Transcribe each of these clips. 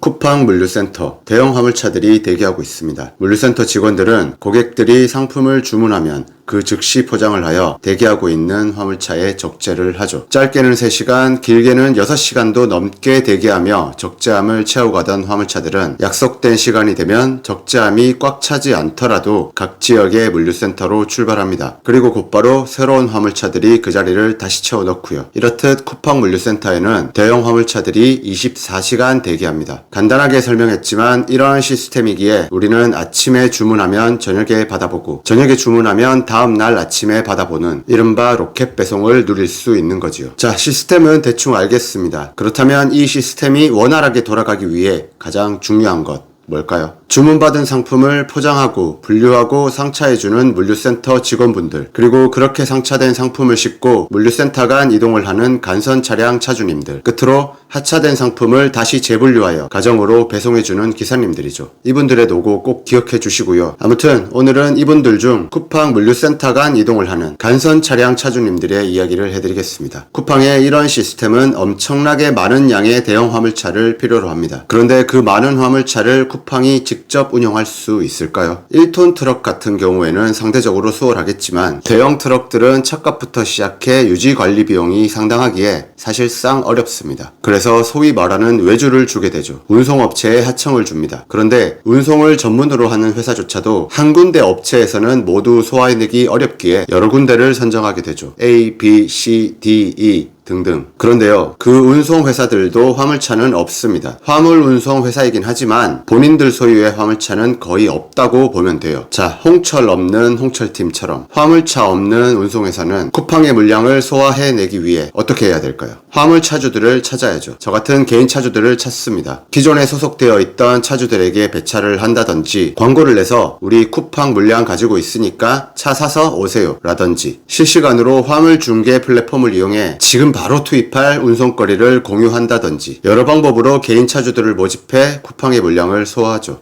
쿠팡 물류센터, 대형 화물차들이 대기하고 있습니다. 물류센터 직원들은 고객들이 상품을 주문하면 그 즉시 포장을 하여 대기하고 있는 화물차에 적재를 하죠. 짧게는 3시간, 길게는 6시간도 넘게 대기하며 적재함을 채우고 가던 화물차들은 약속된 시간이 되면 적재함이 꽉 차지 않더라도 각 지역의 물류센터로 출발합니다. 그리고 곧바로 새로운 화물차들이 그 자리를 다시 채워 넣고요. 이렇듯 쿠팡 물류센터에는 대형 화물차들이 24시간 대기합니다. 간단하게 설명했지만 이러한 시스템이기에 우리는 아침에 주문하면 저녁에 받아보고 저녁에 주문하면 다음날 아침에 받아보는 이른바 로켓 배송을 누릴 수 있는 거지요. 자, 시스템은 대충 알겠습니다. 그렇다면 이 시스템이 원활하게 돌아가기 위해 가장 중요한 것 뭘까요? 주문받은 상품을 포장하고 분류하고 상차해주는 물류센터 직원분들, 그리고 그렇게 상차된 상품을 싣고 물류센터 간 이동을 하는 간선 차량 차주님들, 끝으로 하차된 상품을 다시 재분류하여 가정으로 배송해주는 기사님들이죠. 이분들의 노고 꼭 기억해 주시고요. 아무튼 오늘은 이분들 중 쿠팡 물류센터 간 이동을 하는 간선 차량 차주님들의 이야기를 해드리겠습니다. 쿠팡의 이런 시스템은 엄청나게 많은 양의 대형 화물차를 필요로 합니다. 그런데 그 많은 화물차를 쿠팡이 직접 운영할 수 있을까요? 1톤 트럭 같은 경우에는 상대적으로 수월하겠지만 대형 트럭들은 차값부터 시작해 유지 관리 비용이 상당하기에 사실상 어렵습니다. 그래서 소위 말하는 외주를 주게 되죠. 운송업체에 하청을 줍니다. 그런데 운송을 전문으로 하는 회사조차도 한 군데 업체에서는 모두 소화해내기 어렵기에 여러 군데를 선정하게 되죠. A, B, C, D, E 등등. 그런데요, 그 운송회사들도 화물차는 없습니다. 화물 운송회사이긴 하지만 본인들 소유의 화물차는 거의 없다고 보면 돼요. 자, 홍철 없는 홍철팀처럼 화물차 없는 운송회사는 쿠팡의 물량을 소화해내기 위해 어떻게 해야 될까요? 화물차주들을 찾아야죠. 저 같은 개인 차주들을 찾습니다. 기존에 소속되어 있던 차주들에게 배차를 한다든지 광고를 내서 우리 쿠팡 물량 가지고 있으니까 차 사서 오세요 라든지 실시간으로 화물 중개 플랫폼을 이용해 지금 바로 투입할 운송거리를 공유한다든지 여러 방법으로 개인 차주들을 모집해 쿠팡의 물량을 소화하죠.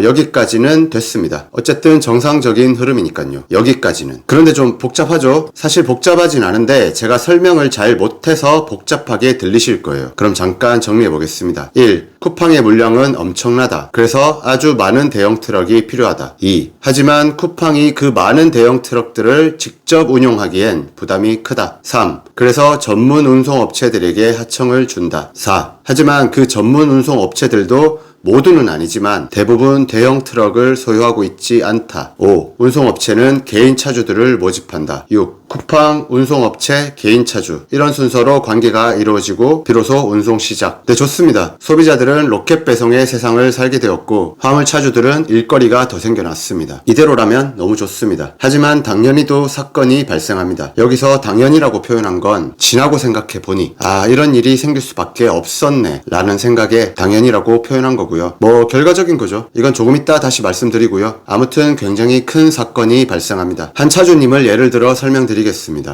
여기까지는 됐습니다. 어쨌든 정상적인 흐름이니까요. 여기까지는. 그런데 좀 복잡하죠? 사실 복잡하진 않은데 제가 설명을 잘 못해서 복잡하게 들리실 거예요. 그럼 잠깐 정리해 보겠습니다. 1. 쿠팡의 물량은 엄청나다. 그래서 아주 많은 대형 트럭이 필요하다. 2. 하지만 쿠팡이 그 많은 대형 트럭들을 직접 운용하기엔 부담이 크다. 3. 그래서 전문 운송업체들에게 하청을 준다. 4. 하지만 그 전문 운송업체들도 모두는 아니지만 대부분 대형 트럭을 소유하고 있지 않다. 5. 운송업체는 개인 차주들을 모집한다. 6. 쿠팡, 운송업체, 개인 차주 이런 순서로 관계가 이루어지고 비로소 운송 시작. 네, 좋습니다. 소비자들은 로켓 배송의 세상을 살게 되었고 화물차주들은 일거리가 더 생겨났습니다. 이대로라면 너무 좋습니다. 하지만 당연히도 사건이 발생합니다. 여기서 당연이라고 표현한 건 지나고 생각해보니 이런 일이 생길 수밖에 없었네 라는 생각에 당연이라고 표현한 거고요. 결과적인 거죠. 이건 조금 이따 다시 말씀드리고요. 아무튼 굉장히 큰 사건이 발생합니다. 한 차주님을 예를 들어 설명드리겠습니다.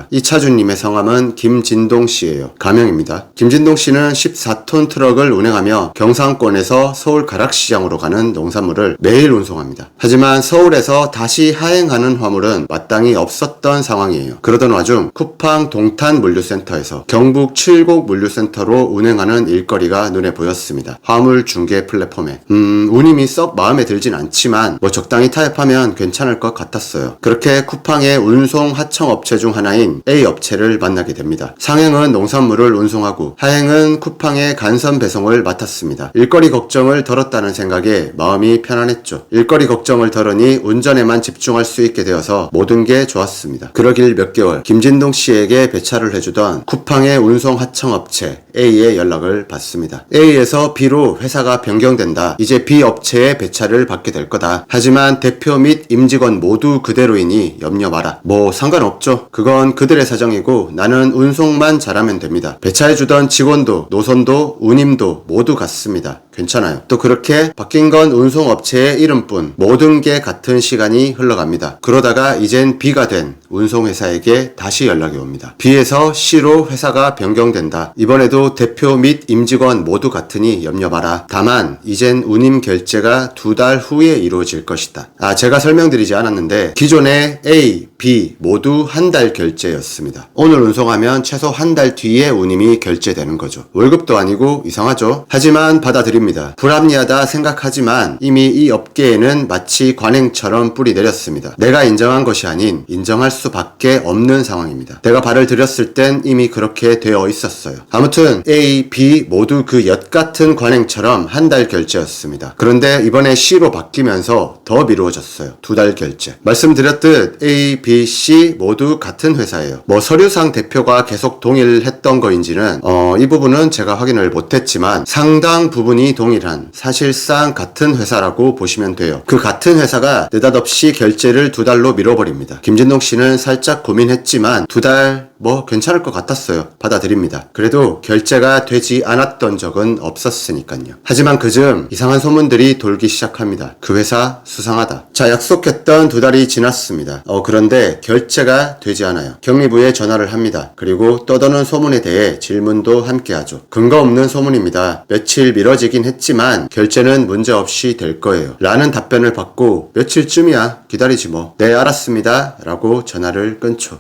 이 차주님의 성함은 김진동 씨예요. 가명입니다. 김진동 씨는 14톤 트럭을 운행하며 경상권에서 서울 가락시장으로 가는 농산물을 매일 운송합니다. 하지만 서울에서 다시 하행하는 화물은 마땅히 없었던 상황이에요. 그러던 와중 쿠팡 동탄 물류센터에서 경북 칠곡 물류센터로 운행하는 일거리가 눈에 보였습니다. 화물 중개 플랫폼에 운임이 썩 마음에 들진 않지만 적당히 타협하면 괜찮을 것 같았어요. 그렇게 쿠팡의 운송 하청 업체 중 하나인 A 업체를 만나게 됩니다. 상행은 농산물을 운송하고 하행은 쿠팡의 간선 배송을 맡았습니다. 일거리 걱정을 덜었다는 생각에 마음이 편안했죠. 일거리 걱정을 덜으니 운전에만 집중할 수 있게 되어서 모든 게 좋았습니다. 그러길 몇 개월 김진동 씨에게 배차를 해주던 쿠팡의 운송 하청 업체 A의 연락을 받습니다. A에서 B로 회사가 변경된다. 이제 B 업체에 배차를 받게 될 거다. 하지만 대표 및 임직원 모두 그대로이니 염려 마라. 상관없죠. 그건 그들의 사정이고 나는 운송만 잘하면 됩니다. 배차해주던 직원도 노선도 운임도 모두 같습니다. 괜찮아요. 또 그렇게 바뀐 건 운송업체의 이름뿐 모든 게 같은 시간이 흘러갑니다. 그러다가 이젠 B가 된 운송회사에게 다시 연락이 옵니다. B에서 C로 회사가 변경된다. 이번에도 대표 및 임직원 모두 같으니 염려 마라. 다만 이젠 운임 결제가 2달 후에 이루어질 것이다. 제가 설명드리지 않았는데 기존에 A, B 모두 한 달 결제였습니다. 오늘 운송하면 최소 한 달 뒤에 운임이 결제되는 거죠. 월급도 아니고 이상하죠? 하지만 받아들입니다. 불합리하다 생각하지만 이미 이 업계에는 마치 관행처럼 뿌리 내렸습니다. 내가 인정한 것이 아닌 인정할 수밖에 없는 상황입니다. 내가 발을 들였을 땐 이미 그렇게 되어 있었어요. 아무튼 A, B 모두 그 엿같은 관행처럼 한 달 결제였습니다. 그런데 이번에 C로 바뀌면서 더 미루어졌어요. 2달 결제. 말씀드렸듯 A, B, C 모두 같은 회사예요. 서류상 대표가 계속 동일했던 거인지는 이 부분은 제가 확인을 못했지만 상당 부분이 동일한 사실상 같은 회사라고 보시면 돼요. 그 같은 회사가 느닷없이 결제를 2달로 미뤄버립니다. 김진동 씨는 살짝 고민했지만 2달 괜찮을 것 같았어요. 받아들입니다. 그래도 결제가 되지 않았던 적은 없었으니까요. 하지만 그즈음 이상한 소문들이 돌기 시작합니다. 그 회사 수상하다. 자, 약속했던 2달이 지났습니다. 그런데 결제가 되지 않아요. 경리부에 전화를 합니다. 그리고 떠도는 소문에 대해 질문도 함께 하죠. 근거 없는 소문입니다. 며칠 미뤄지긴 했지만 결제는 문제없이 될 거예요. 라는 답변을 받고 며칠쯤이야 기다리지 뭐. 네, 알았습니다. 라고 전화를 끊죠.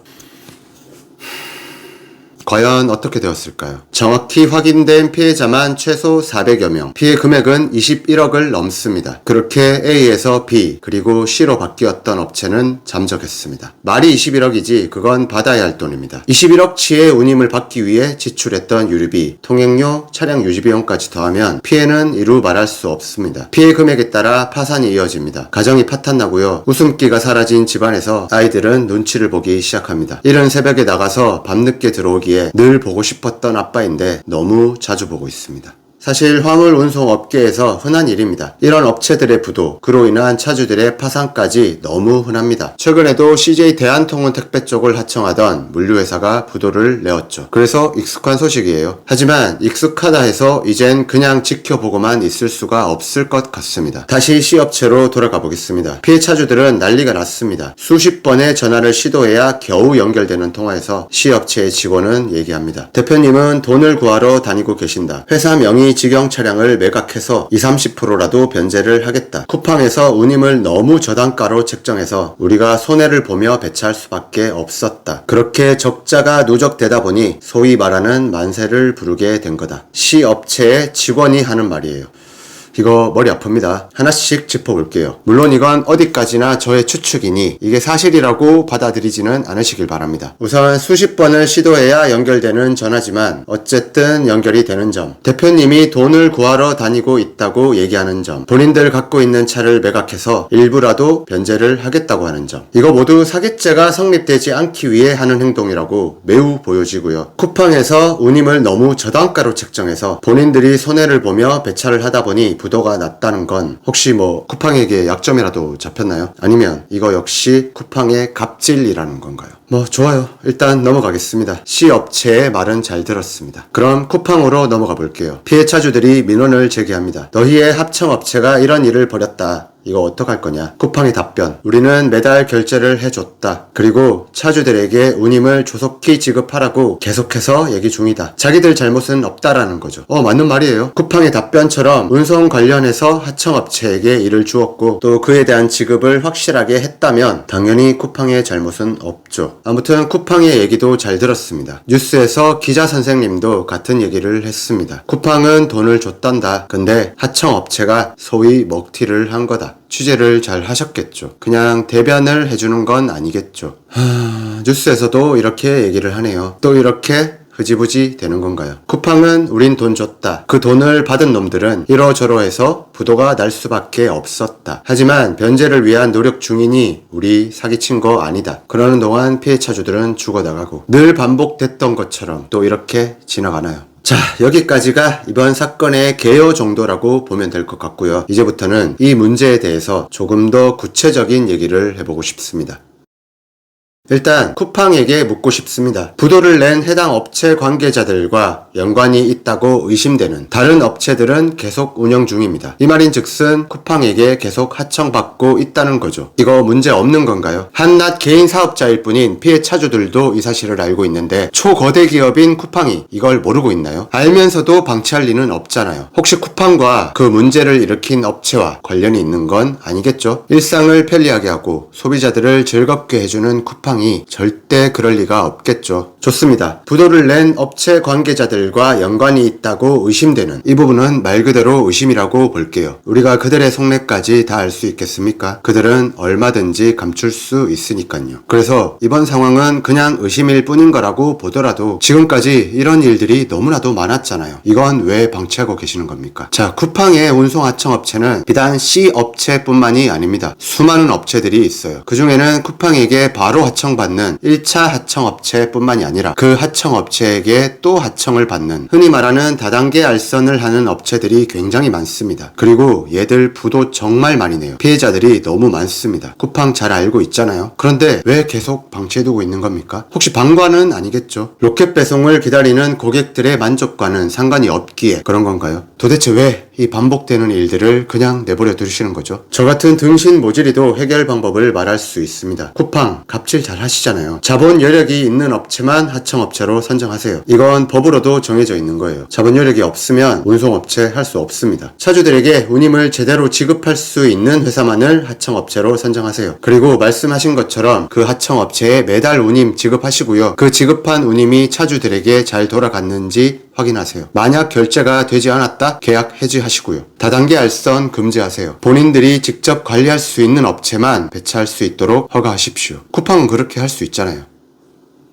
과연 어떻게 되었을까요? 정확히 확인된 피해자만 최소 400여 명, 피해 금액은 21억을 넘습니다. 그렇게 A에서 B, 그리고 C로 바뀌었던 업체는 잠적했습니다. 말이 21억이지 그건 받아야 할 돈입니다. 21억치의 운임을 받기 위해 지출했던 유류비, 통행료, 차량 유지비용까지 더하면 피해는 이루 말할 수 없습니다. 피해 금액에 따라 파산이 이어집니다. 가정이 파탄나고요. 웃음기가 사라진 집안에서 아이들은 눈치를 보기 시작합니다. 이른 새벽에 나가서 밤늦게 들어오기 늘 보고 싶었던 아빠인데 너무 자주 보고 있습니다. 사실 화물 운송 업계에서 흔한 일입니다. 이런 업체들의 부도, 그로 인한 차주들의 파산까지 너무 흔합니다. 최근에도 CJ 대한통운 택배 쪽을 하청하던 물류회사가 부도를 내었죠. 그래서 익숙한 소식이에요. 하지만 익숙하다 해서 이젠 그냥 지켜보고만 있을 수가 없을 것 같습니다. 다시 C업체로 돌아가 보겠습니다. 피해 차주들은 난리가 났습니다. 수십 번의 전화를 시도해야 겨우 연결되는 통화에서 C업체의 직원은 얘기합니다. 대표님은 돈을 구하러 다니고 계신다. 회사 명의 직영 차량을 매각해서 20-30%라도 변제를 하겠다. 쿠팡에서 운임을 너무 저단가로 책정해서 우리가 손해를 보며 배차할 수밖에 없었다. 그렇게 적자가 누적되다 보니 소위 말하는 만세를 부르게 된 거다. C업체의 직원이 하는 말이에요. 이거 머리 아픕니다. 하나씩 짚어볼게요. 물론 이건 어디까지나 저의 추측이니 이게 사실이라고 받아들이지는 않으시길 바랍니다. 우선 수십 번을 시도해야 연결되는 전화지만 어쨌든 연결이 되는 점, 대표님이 돈을 구하러 다니고 있다고 얘기하는 점, 본인들 갖고 있는 차를 매각해서 일부라도 변제를 하겠다고 하는 점, 이거 모두 사기죄가 성립되지 않기 위해 하는 행동이라고 매우 보여지고요. 쿠팡에서 운임을 너무 저단가로 책정해서 본인들이 손해를 보며 배차를 하다 보니 부도가 났다는 건 혹시 쿠팡에게 약점이라도 잡혔나요? 아니면 이거 역시 쿠팡의 갑질이라는 건가요? 좋아요. 일단 넘어가겠습니다. C업체의 말은 잘 들었습니다. 그럼 쿠팡으로 넘어가 볼게요. 피해 차주들이 민원을 제기합니다. 너희의 합청업체가 이런 일을 벌였다. 이거 어떡할 거냐? 쿠팡의 답변. 우리는 매달 결제를 해줬다. 그리고 차주들에게 운임을 조속히 지급하라고 계속해서 얘기 중이다. 자기들 잘못은 없다라는 거죠. 맞는 말이에요. 쿠팡의 답변처럼 운송 관련해서 하청업체에게 일을 주었고 또 그에 대한 지급을 확실하게 했다면 당연히 쿠팡의 잘못은 없죠. 아무튼 쿠팡의 얘기도 잘 들었습니다. 뉴스에서 기자 선생님도 같은 얘기를 했습니다. 쿠팡은 돈을 줬단다. 근데 하청업체가 소위 먹튀를 한 거다. 취재를 잘 하셨겠죠. 그냥 대변을 해주는 건 아니겠죠. 뉴스에서도 이렇게 얘기를 하네요. 또 이렇게 흐지부지 되는 건가요? 쿠팡은 우린 돈 줬다. 그 돈을 받은 놈들은 이러저러해서 부도가 날 수밖에 없었다. 하지만 변제를 위한 노력 중이니 우리 사기친 거 아니다. 그러는 동안 피해 차주들은 죽어나가고 늘 반복됐던 것처럼 또 이렇게 지나가나요? 자, 여기까지가 이번 사건의 개요 정도라고 보면 될 것 같고요. 이제부터는 이 문제에 대해서 조금 더 구체적인 얘기를 해보고 싶습니다. 일단 쿠팡에게 묻고 싶습니다. 부도를 낸 해당 업체 관계자들과 연관이 있다고 의심되는 다른 업체들은 계속 운영 중입니다. 이 말인즉슨 쿠팡에게 계속 하청받고 있다는 거죠. 이거 문제 없는 건가요? 한낱 개인 사업자일 뿐인 피해 차주들도 이 사실을 알고 있는데 초거대 기업인 쿠팡이 이걸 모르고 있나요? 알면서도 방치할 리는 없잖아요. 혹시 쿠팡과 그 문제를 일으킨 업체와 관련이 있는 건 아니겠죠? 일상을 편리하게 하고 소비자들을 즐겁게 해주는 쿠팡이 절대 그럴 리가 없겠죠. 좋습니다. 부도를 낸 업체 관계자들과 연관이 있다고 의심되는 이 부분은 말 그대로 의심이라고 볼게요. 우리가 그들의 속내까지 다 알 수 있겠습니까? 그들은 얼마든지 감출 수 있으니까요. 그래서 이번 상황은 그냥 의심일 뿐인 거라고 보더라도 지금까지 이런 일들이 너무나도 많았잖아요. 이건 왜 방치하고 계시는 겁니까? 자, 쿠팡의 운송 하청업체는 비단 C 업체뿐만이 아닙니다. 수많은 업체들이 있어요. 그 중에는 쿠팡에게 바로 하청받는 1차 하청업체뿐만이 아니라 그 하청업체에게 또 하청을 받는 흔히 말하는 다단계 알선을 하는 업체들이 굉장히 많습니다. 그리고 얘들 부도 정말 많이 내요. 피해자들이 너무 많습니다. 쿠팡 잘 알고 있잖아요. 그런데 왜 계속 방치해두고 있는 겁니까? 혹시 방관은 아니겠죠? 로켓 배송을 기다리는 고객들의 만족과는 상관이 없기에 그런 건가요? 도대체 왜 이 반복되는 일들을 그냥 내버려 두시는 거죠? 저 같은 등신 모질이도 해결 방법을 말할 수 있습니다. 쿠팡 갑질 잘 하시잖아요. 자본 여력이 있는 업체만 하청업체로 선정하세요. 이건 법으로도 정해져 있는 거예요. 자본 여력이 없으면 운송업체 할 수 없습니다. 차주들에게 운임을 제대로 지급할 수 있는 회사만을 하청업체로 선정하세요. 그리고 말씀하신 것처럼 그 하청업체에 매달 운임 지급하시고요. 그 지급한 운임이 차주들에게 잘 돌아갔는지 확인하세요. 만약 결제가 되지 않았다? 계약 해지하시고요. 다단계 알선 금지하세요. 본인들이 직접 관리할 수 있는 업체만 배차할 수 있도록 허가하십시오. 쿠팡은 그렇게 할 수 있잖아요.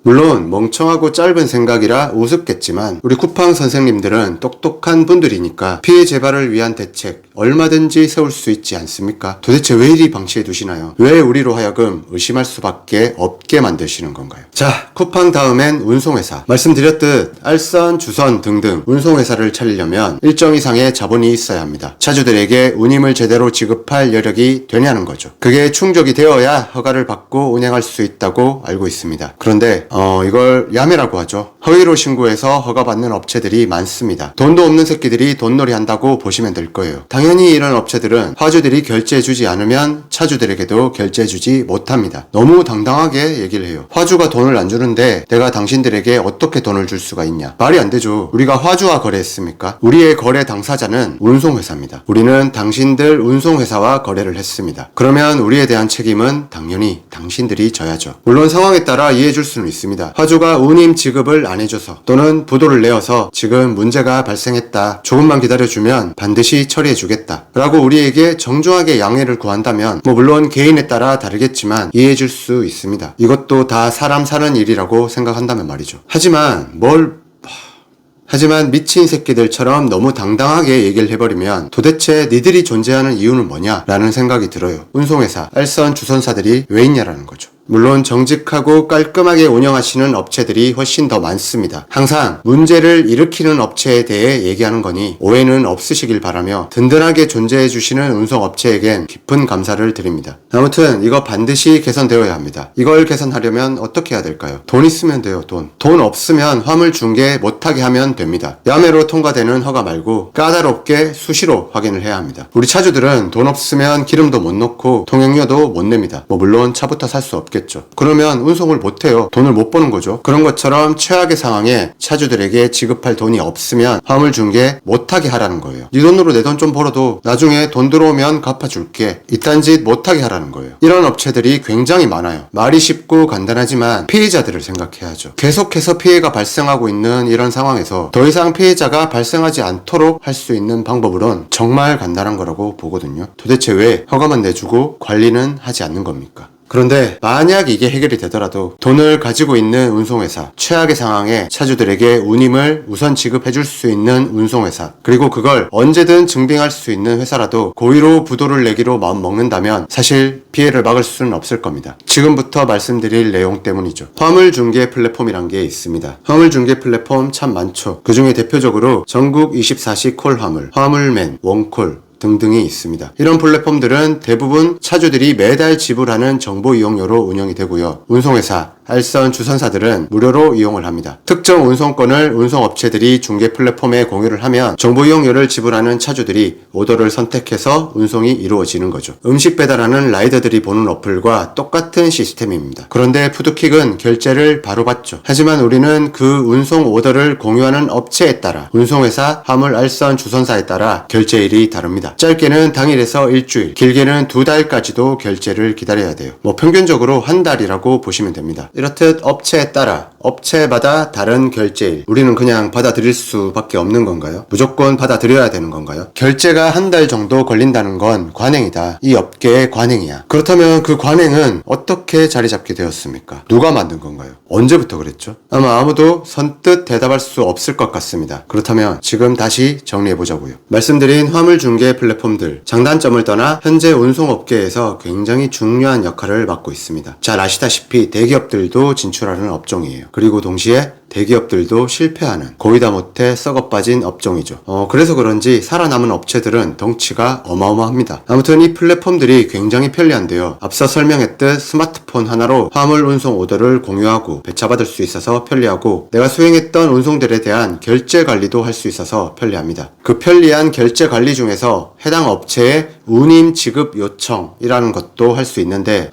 물론 멍청하고 짧은 생각이라 우습겠지만 우리 쿠팡 선생님들은 똑똑한 분들이니까 피해 재발을 위한 대책 얼마든지 세울 수 있지 않습니까? 도대체 왜 이리 방치해 두시나요? 왜 우리로 하여금 의심할 수밖에 없게 만드시는 건가요? 자, 쿠팡 다음엔 운송회사. 말씀드렸듯 알선, 주선 등등 운송회사를 차리려면 일정 이상의 자본이 있어야 합니다. 차주들에게 운임을 제대로 지급할 여력이 되냐는 거죠. 그게 충족이 되어야 허가를 받고 운행할 수 있다고 알고 있습니다. 그런데 이걸 야매라고 하죠. 허위로 신고해서 허가받는 업체들이 많습니다. 돈도 없는 새끼들이 돈놀이 한다고 보시면 될 거예요. 당연히 이런 업체들은 화주들이 결제해주지 않으면 차주들에게도 결제해주지 못합니다. 너무 당당하게 얘기를 해요. 화주가 돈을 안 주는데 내가 당신들에게 어떻게 돈을 줄 수가 있냐. 말이 안 되죠. 우리가 화주와 거래했습니까? 우리의 거래 당사자는 운송회사입니다. 우리는 당신들 운송회사와 거래를 했습니다. 그러면 우리에 대한 책임은 당연히 당신들이 져야죠. 물론 상황에 따라 이해해줄 수는 있습니다. 화주가 운임 지급을 안 해줘서 또는 부도를 내어서 지금 문제가 발생했다. 조금만 기다려주면 반드시 처리해주겠다. 라고 우리에게 정중하게 양해를 구한다면 물론 개인에 따라 다르겠지만 이해해줄 수 있습니다. 이것도 다 사람 사는 일이라고 생각한다면 말이죠. 하지만 미친 새끼들처럼 너무 당당하게 얘기를 해버리면 도대체 니들이 존재하는 이유는 뭐냐? 라는 생각이 들어요. 운송회사, 알선, 주선사들이 왜 있냐라는 거죠. 물론 정직하고 깔끔하게 운영하시는 업체들이 훨씬 더 많습니다. 항상 문제를 일으키는 업체에 대해 얘기하는 거니 오해는 없으시길 바라며 든든하게 존재해 주시는 운송업체에겐 깊은 감사를 드립니다. 아무튼 이거 반드시 개선되어야 합니다. 이걸 개선하려면 어떻게 해야 될까요? 돈 있으면 돼요. 돈 없으면 화물 중개 못하게 하면 됩니다. 야매로 통과되는 허가 말고 까다롭게 수시로 확인을 해야 합니다. 우리 차주들은 돈 없으면 기름도 못 넣고 통행료도 못 냅니다. 물론 차부터 살 수 없겠죠. 그러면 운송을 못해요. 돈을 못 버는 거죠. 그런 것처럼 최악의 상황에 차주들에게 지급할 돈이 없으면 화물 중개 못하게 하라는 거예요. 네 돈으로 내 돈 좀 벌어도 나중에 돈 들어오면 갚아줄게. 이딴 짓 못하게 하라는 거예요. 이런 업체들이 굉장히 많아요. 말이 쉽고 간단하지만 피해자들을 생각해야죠. 계속해서 피해가 발생하고 있는 이런 상황에서 더 이상 피해자가 발생하지 않도록 할 수 있는 방법으론 정말 간단한 거라고 보거든요. 도대체 왜 허가만 내주고 관리는 하지 않는 겁니까? 그런데 만약 이게 해결이 되더라도 돈을 가지고 있는 운송회사, 최악의 상황에 차주들에게 운임을 우선 지급해줄 수 있는 운송회사, 그리고 그걸 언제든 증빙할 수 있는 회사라도 고의로 부도를 내기로 마음먹는다면 사실 피해를 막을 수는 없을 겁니다. 지금부터 말씀드릴 내용 때문이죠. 화물 중개 플랫폼이란 게 있습니다. 화물 중개 플랫폼 참 많죠. 그 중에 대표적으로 전국 24시 콜 화물, 화물맨, 원콜, 등등이 있습니다. 이런 플랫폼들은 대부분 차주들이 매달 지불하는 정보 이용료로 운영이 되고요. 운송회사, 알선 주선사들은 무료로 이용을 합니다. 특정 운송권을 운송업체들이 중개 플랫폼에 공유를 하면 정보 이용료를 지불하는 차주들이 오더를 선택해서 운송이 이루어지는 거죠. 음식 배달하는 라이더들이 보는 어플과 똑같은 시스템입니다. 그런데 푸드킥은 결제를 바로 받죠. 하지만 우리는 그 운송 오더를 공유하는 업체에 따라 운송회사, 화물 알선 주선사에 따라 결제일이 다릅니다. 짧게는 당일에서 일주일, 길게는 2달까지도 결제를 기다려야 돼요. 평균적으로 한 달이라고 보시면 됩니다. 이렇듯 업체에 따라 업체마다 다른 결제일, 우리는 그냥 받아들일 수밖에 없는 건가요? 무조건 받아들여야 되는 건가요? 결제가 한 달 정도 걸린다는 건 관행이다. 이 업계의 관행이야. 그렇다면 그 관행은 어떻게 자리 잡게 되었습니까? 누가 만든 건가요? 언제부터 그랬죠? 아마 아무도 선뜻 대답할 수 없을 것 같습니다. 그렇다면 지금 다시 정리해보자고요. 말씀드린 화물 중개 플랫폼들, 장단점을 떠나 현재 운송업계에서 굉장히 중요한 역할을 맡고 있습니다. 잘 아시다시피 대기업들도 진출하는 업종이에요. 그리고 동시에 대기업들도 실패하는, 거의 다 못해 썩어 빠진 업종이죠. 그래서 그런지 살아남은 업체들은 덩치가 어마어마합니다. 아무튼 이 플랫폼들이 굉장히 편리한데요. 앞서 설명했듯 스마트폰 하나로 화물 운송 오더를 공유하고 배차받을 수 있어서 편리하고, 내가 수행했던 운송들에 대한 결제 관리도 할 수 있어서 편리합니다. 그 편리한 결제 관리 중에서 해당 업체의 운임 지급 요청이라는 것도 할 수 있는데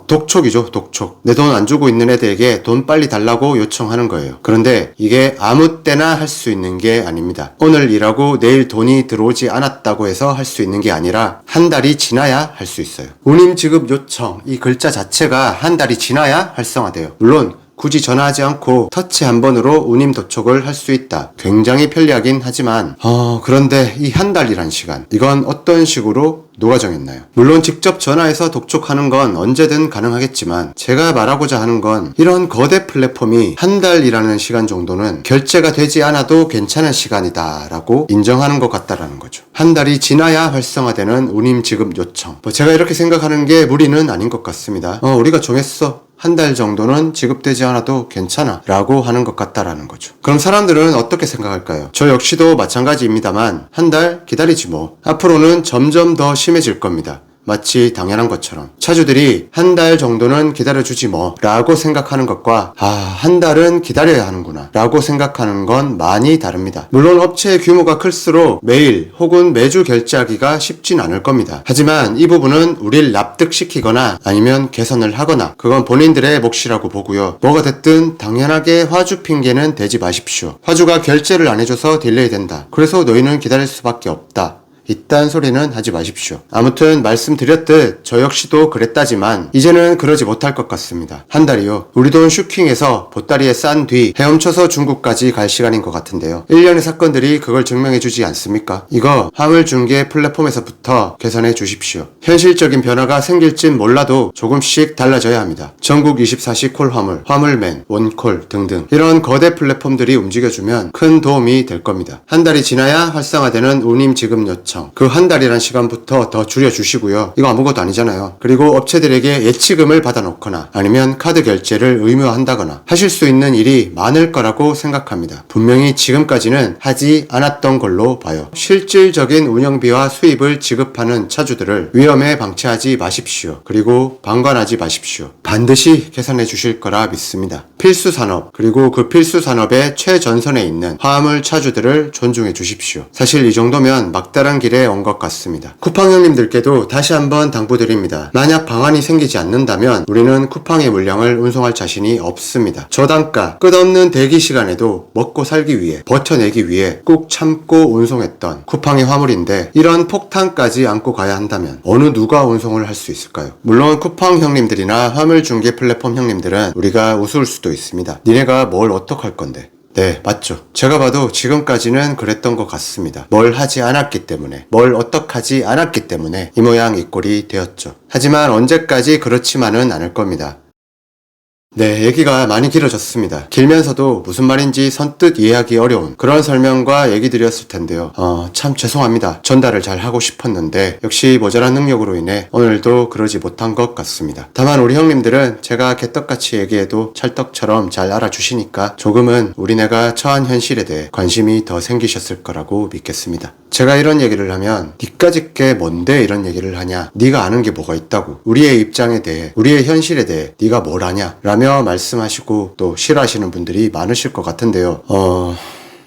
독촉이죠. 독촉. 내 돈 안 주고 있는 애들에게 돈 빨리 달라고 요청하는 거예요. 그런데 이게 아무 때나 할 수 있는 게 아닙니다. 오늘 일하고 내일 돈이 들어오지 않았다고 해서 할 수 있는 게 아니라 한 달이 지나야 할 수 있어요. 운임 지급 요청, 이 글자 자체가 한 달이 지나야 활성화돼요. 물론 굳이 전화하지 않고 터치 한 번으로 운임 도촉을 할 수 있다. 굉장히 편리하긴 하지만 그런데 이 한 달이란 시간, 이건 어떤 식으로 누가 정했나요? 물론 직접 전화해서 독촉하는 건 언제든 가능하겠지만, 제가 말하고자 하는 건 이런 거대 플랫폼이 한 달이라는 시간 정도는 결제가 되지 않아도 괜찮은 시간이다 라고 인정하는 것 같다라는 거죠. 한 달이 지나야 활성화되는 운임 지급 요청, 제가 이렇게 생각하는 게 무리는 아닌 것 같습니다. 우리가 정했어, 한 달 정도는 지급되지 않아도 괜찮아 라고 하는 것 같다라는 거죠. 그럼 사람들은 어떻게 생각할까요? 저 역시도 마찬가지입니다만, 한 달 기다리지 뭐, 앞으로는 점점 더 심해질 겁니다. 마치 당연한 것처럼 차주들이 한 달 정도는 기다려주지 뭐 라고 생각하는 것과 한 달은 기다려야 하는구나 라고 생각하는 건 많이 다릅니다. 물론 업체의 규모가 클수록 매일 혹은 매주 결제하기가 쉽진 않을 겁니다. 하지만 이 부분은 우릴 납득시키거나 아니면 개선을 하거나, 그건 본인들의 몫이라고 보고요. 뭐가 됐든 당연하게 화주 핑계는 대지 마십시오. 화주가 결제를 안 해줘서 딜레이 된다, 그래서 너희는 기다릴 수밖에 없다, 이딴 소리는 하지 마십시오. 아무튼 말씀드렸듯 저 역시도 그랬다지만 이제는 그러지 못할 것 같습니다. 한 달이요. 우리 돈 슈킹해서 보따리에 싼 뒤 헤엄쳐서 중국까지 갈 시간인 것 같은데요. 1년의 사건들이 그걸 증명해주지 않습니까? 이거 화물 중개 플랫폼에서부터 개선해 주십시오. 현실적인 변화가 생길진 몰라도 조금씩 달라져야 합니다. 전국 24시 콜 화물, 화물맨, 원콜 등등 이런 거대 플랫폼들이 움직여주면 큰 도움이 될 겁니다. 한 달이 지나야 활성화되는 운임 지급 요청, 그 한 달이란 시간부터 더 줄여주시고요. 이거 아무것도 아니잖아요. 그리고 업체들에게 예치금을 받아놓거나 아니면 카드 결제를 의무화한다거나 하실 수 있는 일이 많을 거라고 생각합니다. 분명히 지금까지는 하지 않았던 걸로 봐요. 실질적인 운영비와 수입을 지급하는 차주들을 위험에 방치하지 마십시오. 그리고 방관하지 마십시오. 반드시 개선해 주실 거라 믿습니다. 필수 산업, 그리고 그 필수 산업의 최전선에 있는 화물 차주들을 존중해 주십시오. 사실 이 정도면 막다른 길에 온 것 같습니다. 쿠팡 형님들께도 다시 한번 당부드립니다. 만약 방안이 생기지 않는다면 우리는 쿠팡의 물량을 운송할 자신이 없습니다. 저단가, 끝없는 대기 시간에도 먹고 살기 위해, 버텨내기 위해 꾹 참고 운송했던 쿠팡의 화물인데, 이런 폭탄까지 안고 가야 한다면 어느 누가 운송을 할 수 있을까요? 물론 쿠팡 형님들이나 화물 중개 플랫폼 형님들은 우리가 우스울 수도 있습니다. 니네가 뭘 어떡할 건데. 네, 맞죠. 제가 봐도 지금까지는 그랬던 것 같습니다. 뭘 하지 않았기 때문에, 뭘 어떡하지 않았기 때문에 이 모양 이 꼴이 되었죠. 하지만 언제까지 그렇지만은 않을 겁니다. 네, 얘기가 많이 길어졌습니다. 길면서도 무슨 말인지 선뜻 이해하기 어려운 그런 설명과 얘기들이었을 텐데요. 참 죄송합니다. 전달을 잘 하고 싶었는데 역시 모자란 능력으로 인해 오늘도 그러지 못한 것 같습니다. 다만 우리 형님들은 제가 개떡같이 얘기해도 찰떡처럼 잘 알아주시니까 조금은 우리네가 처한 현실에 대해 관심이 더 생기셨을 거라고 믿겠습니다. 제가 이런 얘기를 하면 니까짓 게 뭔데 이런 얘기를 하냐, 네가 아는 게 뭐가 있다고, 우리의 입장에 대해, 우리의 현실에 대해 네가 뭘 아냐 라며 말씀하시고 또 싫어하시는 분들이 많으실 것 같은데요.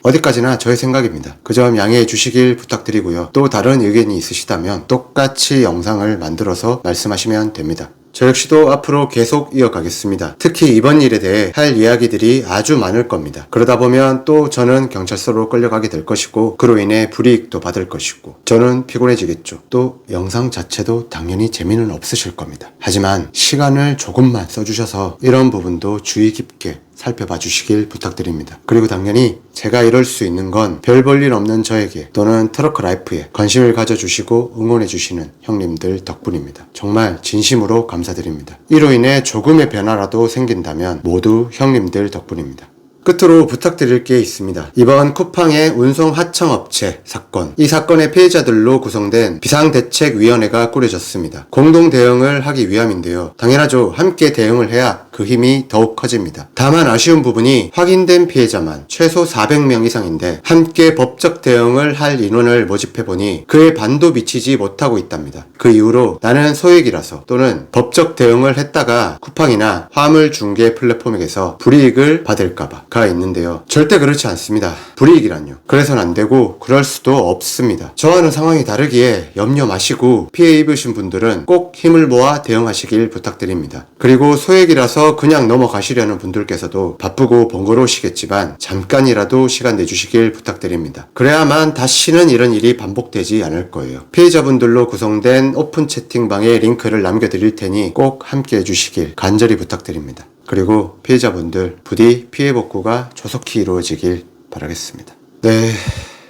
어디까지나 저의 생각입니다. 그 점 양해해 주시길 부탁드리고요. 또 다른 의견이 있으시다면 똑같이 영상을 만들어서 말씀하시면 됩니다. 저 역시도 앞으로 계속 이어가겠습니다. 특히 이번 일에 대해 할 이야기들이 아주 많을 겁니다. 그러다 보면 또 저는 경찰서로 끌려가게 될 것이고 그로 인해 불이익도 받을 것이고 저는 피곤해지겠죠. 또 영상 자체도 당연히 재미는 없으실 겁니다. 하지만 시간을 조금만 써주셔서 이런 부분도 주의 깊게 살펴봐 주시길 부탁드립니다. 그리고 당연히 제가 이럴 수 있는 건 별 볼 일 없는 저에게 또는 트러크 라이프에 관심을 가져주시고 응원해 주시는 형님들 덕분입니다. 정말 진심으로 감사드립니다. 이로 인해 조금의 변화라도 생긴다면 모두 형님들 덕분입니다. 끝으로 부탁드릴 게 있습니다. 이번 쿠팡의 운송 하청업체 사건, 이 사건의 피해자들로 구성된 비상대책위원회가 꾸려졌습니다. 공동 대응을 하기 위함인데요. 당연하죠. 함께 대응을 해야 그 힘이 더욱 커집니다. 다만 아쉬운 부분이 확인된 피해자만 최소 400명 이상인데 함께 법적 대응을 할 인원을 모집해보니 그의 반도 미치지 못하고 있답니다. 그 이후로 나는 소액이라서 또는 법적 대응을 했다가 쿠팡이나 화물 중개 플랫폼에게서 불이익을 받을까봐 가 있는데요. 절대 그렇지 않습니다. 불이익이란요. 그래서는 안 되고 그럴 수도 없습니다. 저와는 상황이 다르기에 염려 마시고 피해 입으신 분들은 꼭 힘을 모아 대응하시길 부탁드립니다. 그리고 소액이라서 그냥 넘어가시려는 분들께서도 바쁘고 번거로우시겠지만 잠깐이라도 시간 내주시길 부탁드립니다. 그래야만 다시는 이런 일이 반복되지 않을 거예요. 피해자분들로 구성된 오픈 채팅방에 링크를 남겨드릴 테니 꼭 함께 해주시길 간절히 부탁드립니다. 그리고 피해자분들 부디 피해 복구가 조속히 이루어지길 바라겠습니다. 네,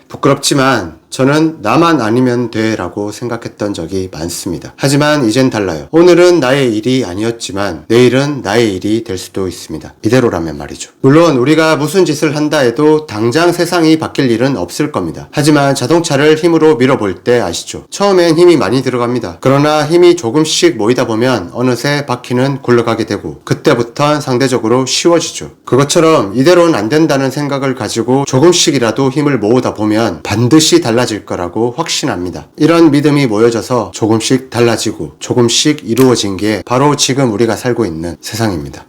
부끄럽지만 저는 나만 아니면 돼 라고 생각했던 적이 많습니다. 하지만 이젠 달라요. 오늘은 나의 일이 아니었지만 내일은 나의 일이 될 수도 있습니다. 이대로라면 말이죠. 물론 우리가 무슨 짓을 한다 해도 당장 세상이 바뀔 일은 없을 겁니다. 하지만 자동차를 힘으로 밀어볼 때 아시죠? 처음엔 힘이 많이 들어갑니다. 그러나 힘이 조금씩 모이다 보면 어느새 바퀴는 굴러가게 되고 그때부턴 상대적으로 쉬워지죠. 그것처럼 이대로는 안 된다는 생각을 가지고 조금씩이라도 힘을 모으다 보면 반드시 달라질 거라고 확신합니다. 이런 믿음이 모여져서 조금씩 달라지고 조금씩 이루어진 게 바로 지금 우리가 살고 있는 세상입니다.